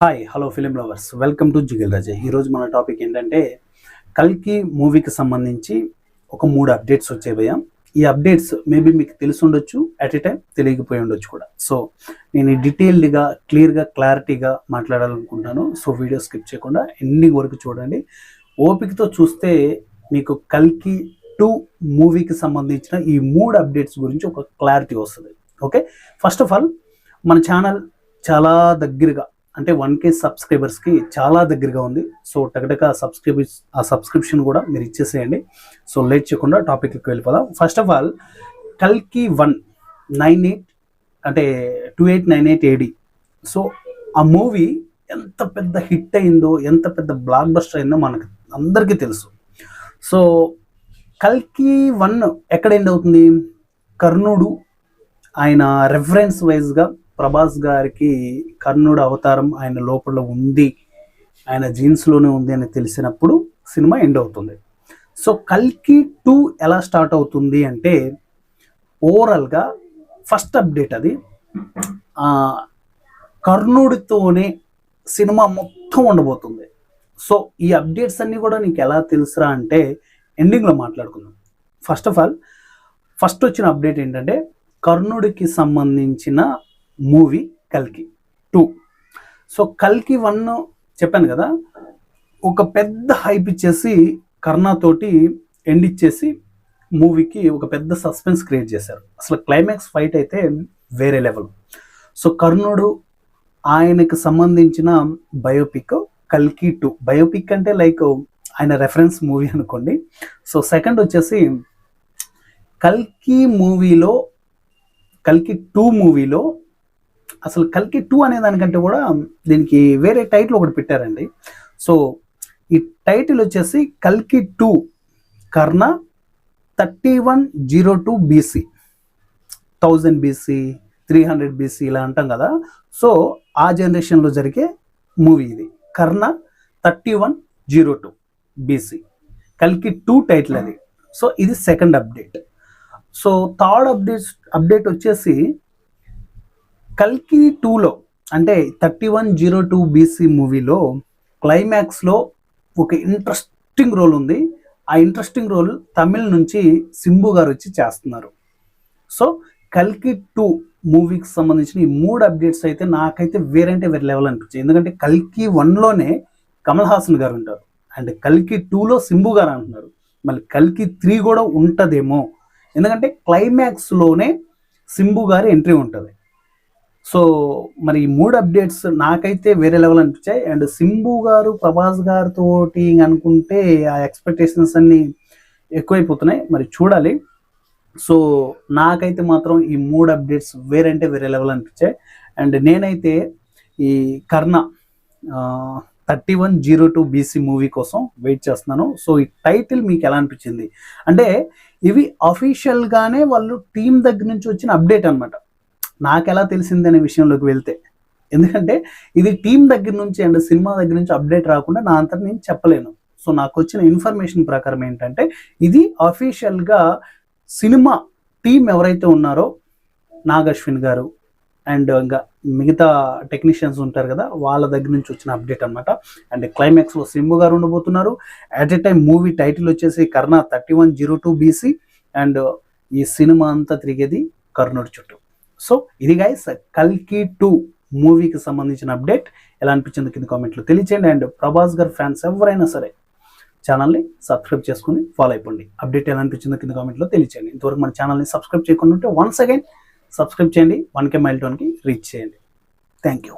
Hi hello film lovers, welcome to jiggle Raja. ఈరోజు మన topic ఏంటంటే కల్కి మూవీకి సంబంధించి ఒక 3 అప్డేట్స్ వచ్చాయి భయ్య. ఈ అప్డేట్స్ మేబీ మీకు తెలిసి ఉండొచ్చు, అట్ ఏ టైం తెలియకపోయి ఉండొచ్చు కూడా. సో నేను డీటెయిల్డ్గా క్లారిటీగా మాట్లాడాలనుకుంటాను. సో వీడియో స్కిప్ చేయకుండా ఎండింగ్ వరకు చూడండి. ఓపికతో చూస్తే మీకు కల్కి 2 మూవీకి సంబంధించిన ఈ 3 అప్డేట్స్ గురించి ఒక క్లారిటీ వస్తుంది. ఓకే, ఫస్ట్ ఆఫ్ ఆల్ మన ఛానల్ చాలా దగ్గరగా అంటే 1K సబ్స్క్రైబర్స్కి చాలా దగ్గరగా ఉంది. సో టగటక సబ్స్క్రిప్షన్ కూడా మీరు ఇచ్చేసేయండి. సో లేట్ చేయకుండా టాపిక్కి వెళ్ళిపోదాం. ఫస్ట్ ఆఫ్ ఆల్ కల్కి 198 అంటే 2898 AD. సో ఆ మూవీ ఎంత పెద్ద హిట్ అయిందో, ఎంత పెద్ద బ్లాక్ బస్టర్ అయిందో మనకు అందరికీ తెలుసు. సో కల్కి 1 ఎక్కడ ఎండ్ అవుతుంది? కర్ణుడు ఆయన రెఫరెన్స్ వైజ్గా ప్రభాస్ గారికి కర్ణుడు అవతారం ఆయన లోపల ఉంది, ఆయన జీన్స్లోనే ఉంది అని తెలిసినప్పుడు సినిమా ఎండ్ అవుతుంది. సో కల్కి 2 ఎలా స్టార్ట్ అవుతుంది అంటే ఓవరాల్గా ఫస్ట్ అప్డేట్ అది కర్ణుడితోనే సినిమా మొత్తం ఉండబోతుంది. సో ఈ అప్డేట్స్ అన్నీ కూడా నీకు ఎలా తెలుసురా అంటే ఎండింగ్లో మాట్లాడుకుందాం. ఫస్ట్ ఆఫ్ ఆల్ ఫస్ట్ వచ్చిన అప్డేట్ ఏంటంటే కర్ణుడికి సంబంధించిన మూవీ కల్కి 2. సో కల్కి 1 చెప్పాను కదా, ఒక పెద్ద హైప్ ఇచ్చేసి కర్ణతోటి ఎండ్ ఇచ్చేసి మూవీకి ఒక పెద్ద సస్పెన్స్ క్రియేట్ చేశారు. అసలు క్లైమాక్స్ ఫైట్ అయితే వేరే లెవెల్. సో కర్ణుడు ఆయనకు సంబంధించిన బయోపిక్ కల్కి 2. బయోపిక్ అంటే లైక్ ఆయన రెఫరెన్స్ మూవీ అనుకోండి. సో సెకండ్ వచ్చేసి కల్కి 2 మూవీలో అసలు కల్కి 2 అనే దానికంటే కూడా దీనికి వేరే టైటిల్ ఒకటి పెట్టారండి. సో ఈ టైటిల్ వచ్చేసి కల్కి 2 కర్ణ 3102 BC, 1000 BC, 300 BC ఇలా అంటాం కదా. సో ఆ జనరేషన్లో జరిగే మూవీ ఇది కర్ణ 3102 BC, కల్కి 2 టైటిల్ అది. సో ఇది second update. So third update వచ్చేసి కల్కి 2లో అంటే 3102 BC మూవీలో క్లైమాక్స్లో ఒక ఇంట్రెస్టింగ్ రోల్ ఉంది. ఆ ఇంట్రెస్టింగ్ రోల్ తమిళ్ నుంచి సింబు గారు వచ్చి చేస్తున్నారు. సో కల్కి 2 మూవీకి సంబంధించిన ఈ 3 అప్డేట్స్ అయితే నాకైతే వేరే లెవెల్ అనిపించాయి. ఎందుకంటే కల్కి 1లోనే కమల్ హాసన్ గారు ఉంటారు అండ్ కల్కి 2లో సింబు గారు అంటున్నారు. మళ్ళీ కల్కి 3 కూడా ఉంటుందేమో, ఎందుకంటే క్లైమాక్స్లోనే సింబు గారి ఎంట్రీ ఉంటుంది. సో మరి ఈ 3 అప్డేట్స్ నాకైతే వేరే లెవెల్ అనిపించాయి. అండ్ సింబు గారు ప్రభాస్ గారితో అనుకుంటే ఆ ఎక్స్పెక్టేషన్స్ అన్నీ ఎక్కువైపోతున్నాయి, మరి చూడాలి. సో నాకైతే మాత్రం ఈ 3 అప్డేట్స్ వేరే లెవెల్ అనిపించాయి. అండ్ నేనైతే ఈ కర్ణ 3102 BC మూవీ కోసం వెయిట్ చేస్తున్నాను. సో ఈ టైటిల్ మీకు ఎలా అనిపించింది అంటే ఇవి అఫీషియల్గానే వాళ్ళు టీం దగ్గర నుంచి వచ్చిన అప్డేట్ అనమాట. నాకు ఎలా తెలిసింది అనే విషయంలోకి వెళ్తే, ఎందుకంటే ఇది టీం దగ్గర నుంచి అండ్ సినిమా దగ్గర నుంచి అప్డేట్ రాకుండా నా అంతా నేను చెప్పలేను. సో నాకు వచ్చిన ఇన్ఫర్మేషన్ ప్రకారం ఏంటంటే ఇది అఫీషియల్గా సినిమా టీం ఎవరైతే ఉన్నారో నాగ్ అశ్విన్ గారు అండ్ ఇంకా మిగతా టెక్నీషియన్స్ ఉంటారు కదా, వాళ్ళ దగ్గర నుంచి వచ్చిన అప్డేట్ అనమాట. అండ్ క్లైమాక్స్లో సింబు గారు ఉండబోతున్నారు. At a time movie title వచ్చేసి కర్ణ 3102 BC అండ్ ఈ సినిమా అంతా తిరిగేది కర్ణుడి చుట్టూ. సో ఇది గైస్ కల్కి 2 మూవీకి సంబంధించిన అప్డేట్. ఎలా అనిపించింది కింద కామెంట్లో తెలియచేయండి. అండ్ ప్రభాస్ గారు ఫ్యాన్స్ ఎవరైనా సరే ఛానల్ని సబ్స్క్రైబ్ చేసుకుని ఫాలో అయిపోండి. అప్డేట్ ఎలా అనిపించిందో కింద కామెంట్లో తెలియచేయండి. ఇంతవరకు మన ఛానల్ని సబ్స్క్రైబ్ చేయకుండా ఉంటే వన్స్ అగైన్ సబ్స్క్రైబ్ చేయండి. 1K మైల్ స్టోన్కి రీచ్ చేయండి. Thank you.